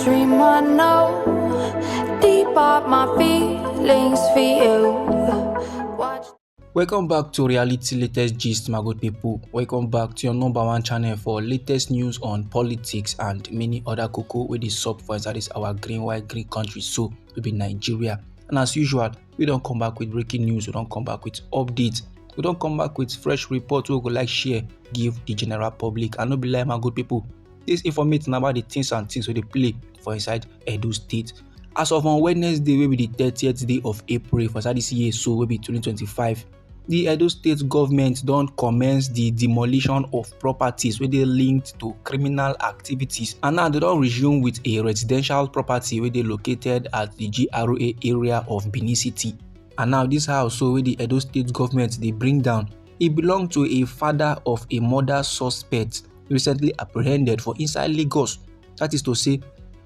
dream I know deep up my feelings for you. Watch. Welcome back to Reality Latest Gist, my good people. Welcome back to your number one channel for latest news on politics and many other cocoa with the sub for inside this our green white green country, so we be Nigeria. And as usual, we don't come back with breaking news, we don't come back with updates, we don't come back with fresh reports we go like share, give the general public. And no be like, my good people, this information about the things and things we they play for inside Edo State. As of on Wednesday, will be the 30th day of April for inside this year, so will be 2025. The Edo State government don't commence the demolition of properties where they linked to criminal activities, and now they don't resume with a residential property where they located at the GRA area of Benin City. And now this house, so where the Edo State government they bring down, it belonged to a father of a murder suspect recently apprehended for inside Lagos. That is to say,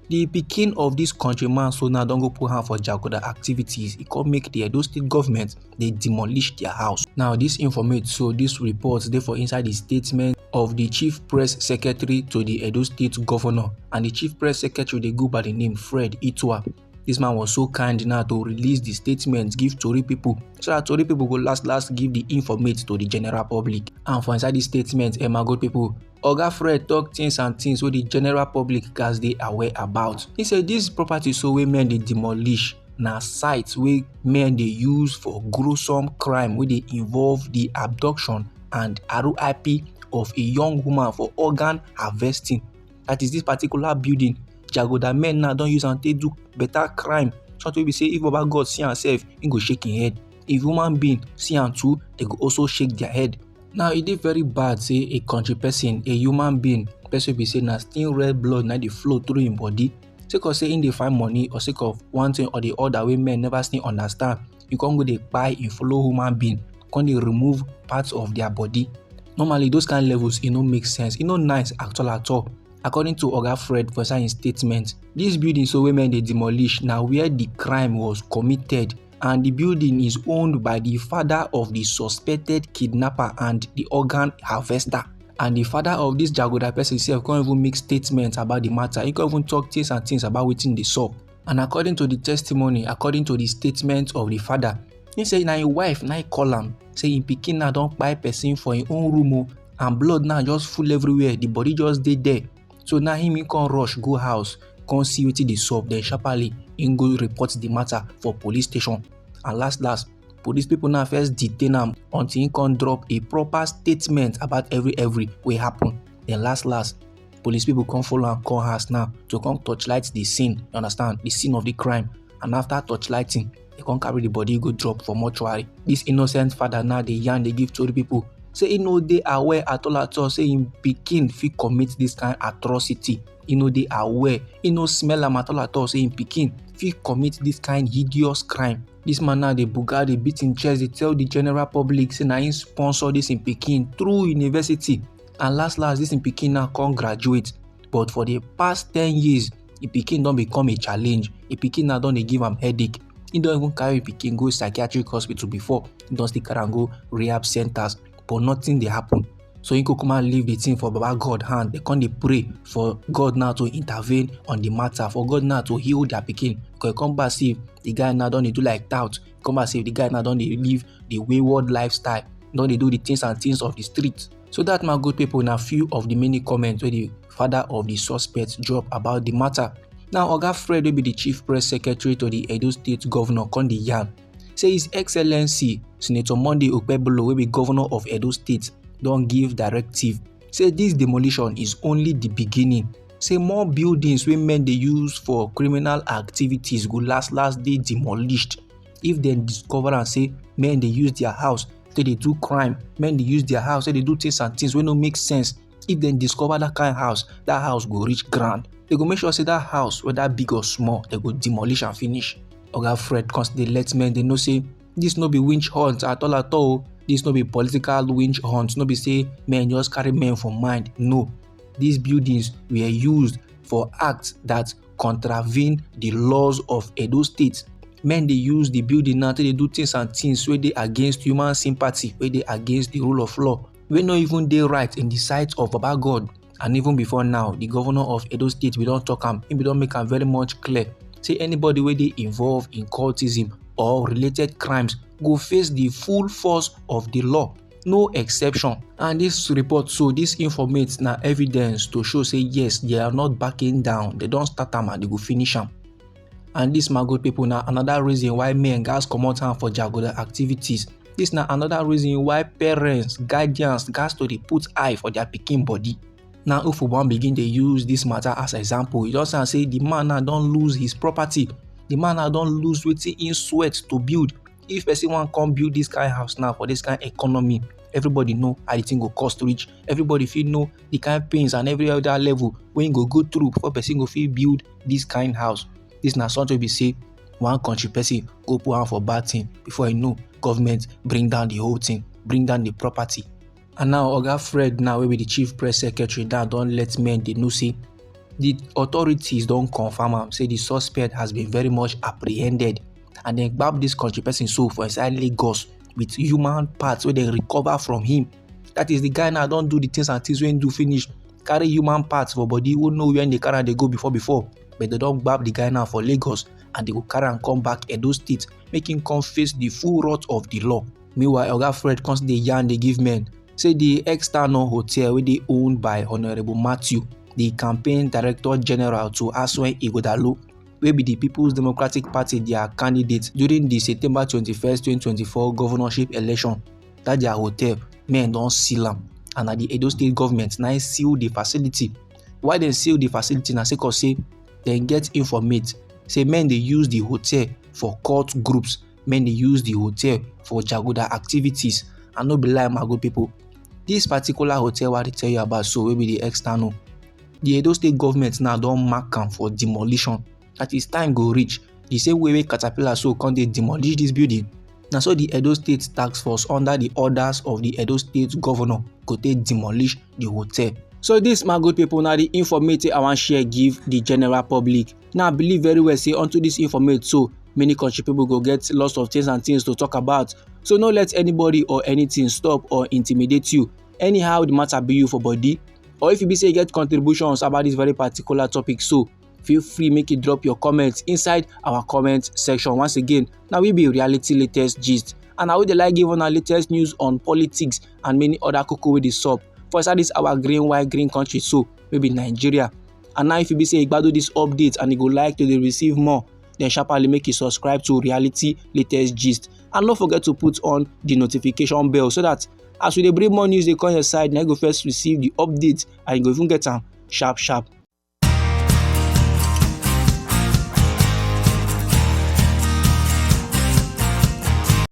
the pikin of this countryman so now don't go put hand for jagoda activities. It could make the Edo State government they demolish their house. Now this informate, so this report therefore inside the statement of the chief press secretary to the Edo State governor, and the chief press secretary they go by the name Fred Itua. This man was so kind now to release the statement, give Tory people, so that Tory people go last give the informate to the general public. And for inside this statement, my good people, Oga Fred talk things and things wey the general public gas they aware about. He said this property so wey men they demolish na sites wey men they use for gruesome crime wey they involve the abduction and RIP of a young woman for organ harvesting. That is this particular building. Jagoda men now don't use and they do better crime. Something we say if Baba God see himself, he go shake his head. If human being see him too, they go also shake their head. Now it is very bad say a country person, a human being, person be say na still red blood now they flow through him body. Sake of say in they find money or sake of one thing or the other way men never still understand. You can't go they buy and follow human being, can't they remove parts of their body. Normally those kind of levels it no make sense. It no nice at all. According to Oga Fred for his statement, this building so women they demolish now where the crime was committed, and the building is owned by the father of the suspected kidnapper and the organ harvester. And the father of this jagoda person himself can't even make statements about the matter. He can't even talk things and things about within the saw. And according to the testimony, according to the statement of the father, he say na his wife na call him, say him pikin now don't buy person for his own room and blood now just full everywhere. The body just dead there. So now him can rush go house, can see wetin dey sup, then sharply him go report the matter for police station. And last police people now first detain him until he can drop a proper statement about every way happen. Then last police people come follow and call house now to come torchlight the scene. You understand? The scene of the crime. And after torchlighting, they can carry the body go drop for mortuary. This innocent father now they yarn they give to the people. Say he know they aware at all. Say him pikin fit commit this kind of atrocity. He know they aware. He know smell am at all. Say him pikin fit commit this kind hideous crime. This man now they buga, they beat in chest, they tell the general public say na him sponsor this in Pekin through university. And last this in Pekin now can't graduate. But for the past 10 years, the Pekin don't become a challenge. The Pekin now don't they give him headache. He don't even carry Pekin go psychiatric hospital before. He don't stick around go rehab centers. But nothing they happen. So he could come and leave the thing for Baba God hand. They can't they pray for God now to intervene on the matter, for God now to heal their pikin. Because come back see if the guy now don't they do like tout. Come back see if the guy now don't they live the wayward lifestyle. Don't they do the things and things of the street. So that my good people now few of the many comments where the father of the suspect drop about the matter. Now Oga Fred will be the chief press secretary to the Edo State governor Kondi Yan. Say His Excellency Senator Monday Okpebholo will be governor of Edo State don't give directive. Say this demolition is only the beginning. Say more buildings wey men they use for criminal activities go last day demolished. If they discover and say men they use their house say they do crime, men they use their house say they do things and things wey no make sense. If they discover that kind of house, that house go reach ground. They go make sure say that house, whether big or small, they go demolish and finish. Oga Fred constantly let men they know say this no be winch hunt at all. This no be political winch hunt. No be say men just carry men for mind. No, these buildings were used for acts that contravene the laws of Edo State. Men they use the building now they do things and things where they against human sympathy, where they against the rule of law. We not even they right in the sight of Baba God. And even before now, the governor of Edo State, we don't talk am, we don't make am very much clear. Say anybody wey dey involved in cultism or related crimes go face the full force of the law, no exception. And this report, so this informate na evidence to show say yes, they are not backing down. They don't start am and they go finish am. And this my good people na another reason why men gas comot hand for jaguda activities. This na another reason why parents, guardians gas to dey put eye for their pikin body. Now if we wan begin dey use this matter as example, you just say the man now don lose his property, the man now don lose wetin him sweat to build. If person wan come build this kind house now for this kind economy, everybody know how the thing go cost reach. Everybody fit know the kind pains and every other level wey him go go through before person go fit build this kind house. This na something wey be say one country person go put hand for bad thing before you know government bring down the whole thing, bring down the property. And now Oga Fred now wey be the chief press secretary now don let men dey know say the authorities don confirm am say the suspect has been very much apprehended, and dem gbab this country person so for inside Lagos with human parts wey dem recover from him. That is, the guy now don do the things and things wey him do finish, carry human parts for body, who know where they carry am dey go before. But they don gbab the guy now for Lagos and they go carry am come back Edo State, make him come face the full wrath of the law. Meanwhile, Oga Fred comes dey yarn dey give men say the external hotel wey dey owned by Honourable Matthew, the campaign director general to Aswen Ighodalo, wey be the People's Democratic Party their candidate during the September 21st, 2024 governorship election, that their hotel, men don seal am, and na the Edo State government now seal the facility. Why dem seal the facility na sake of say dem get informate say men dey use the hotel for cult groups, men dey use the hotel for jaguda activities. And no be lie, my good people, this particular hotel wey I dey tell you about so wey be the external, the Edo State government now don mark am for demolition. That is, time go reach the same way wey Caterpillar so come dey demolish this building, na so the Edo State task force under the orders of the Edo State governor go take demolish the hotel. So this, my good people, na the informate I wan share give the general public. Now I believe very well say unto this informate so many country people go get lots of things and things to talk about. So no let anybody or anything stop or intimidate you. Anyhow the matter be you for body, or if you be say you get contributions about this very particular topic, so feel free make you drop your comments inside our comment section. Once again, now we be reality latest gist, and I would like give on our latest news on politics and many other cocoa with the sup for inside this our green country, so maybe Nigeria. And now if you be say you do this update and you go like to receive more, then sharply make you subscribe to reality latest gist, and don't forget to put on the notification bell so that as we dey bring more news they come your side, now you go first receive the updates and you go even get them sharp.